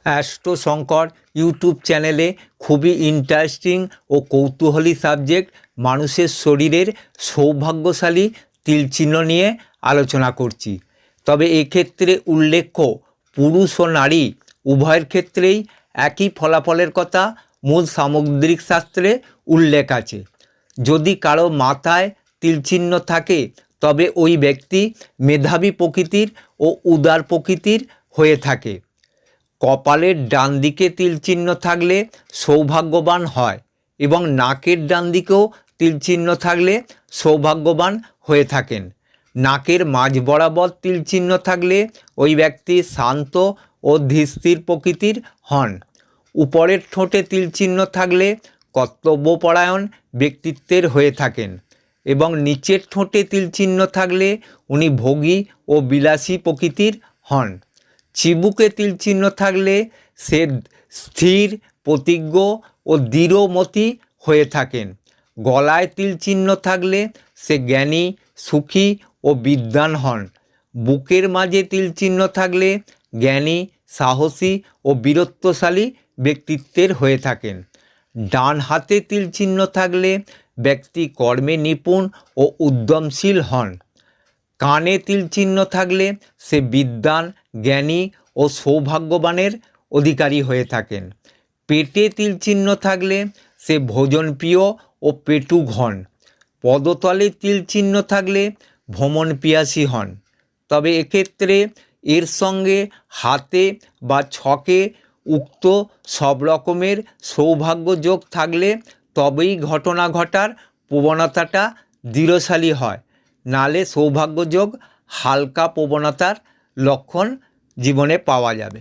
Astro Shankar YouTube চ্যানেলে খুবই interesting ও কৌতূহলী সাবজেক্ট মানুষের শরীরের সৌভাগ্যশালী তিলচিহ্ন নিয়ে আলোচনা করছি। তবে এক্ষেত্রে উল্লেখ্য পুরুষ ও নারী উভয়ের ক্ষেত্রেই একই ফলাফলের কথা মূল সামুদ্রিক শাস্ত্রে উল্লেখ আছে। যদি কারো মাথায় তিলচিহ্ন থাকে তবে ওই ব্যক্তি মেধাবী প্রকৃতির ও উদার প্রকৃতির হয়ে থাকে। কপালের ডান দিকে তিলচিহ্ন থাকলে সৌভাগ্যবান হয় এবং নাকের ডান দিকেও তিলচিহ্ন থাকলে সৌভাগ্যবান হয়ে থাকেন। নাকের মাঝ বরাবর তিলচিহ্ন থাকলে ওই ব্যক্তি শান্ত ও ধীরস্থির প্রকৃতির হন। উপরের ঠোঁটে তিলচিহ্ন থাকলে কর্তব্যপরায়ণ ব্যক্তিত্বের হয়ে থাকেন এবং নিচের ঠোঁটে তিলচিহ্ন থাকলে উনি ভোগী ও বিলাসী প্রকৃতির হন। চিবুকে তিলচিহ্ন থাকলে সে স্থির, প্রতিজ্ঞ ও দৃঢ়মতি হয়ে থাকেন। গলায় তিলচিহ্ন থাকলে সে জ্ঞানী, সুখী ও বিদ্বান হন। বুকের মাঝে তিলচিহ্ন থাকলে জ্ঞানী, সাহসী ও বীরত্বশালী ব্যক্তিত্বের হয়ে থাকেন। ডান হাতে তিলচিহ্ন থাকলে ব্যক্তি কর্মে নিপুণ ও উদ্যমশীল হন। কানে তিলচিহ্ন থাকলে সে বিদ্বান, জ্ঞানী ও সৌভাগ্যবানের অধিকারী হয়ে থাকেন। পেটে তিলচিহ্ন থাকলে সে ভোজনপ্রিয় ও পেটুক হন। পদতলে তিলচিহ্ন থাকলে ভ্রমণ পিয়াসী হন। তবে এক্ষেত্রে এর সঙ্গে হাতে বা ছকে উক্ত সব রকমের সৌভাগ্য যোগ থাকলে তবেই ঘটনা ঘটার প্রবণতাটা দৃঢ়শালী হয়, নালে সৌভাগ্যযোগ হালকা প্রবণতার লক্ষণ জীবনে পাওয়া যাবে।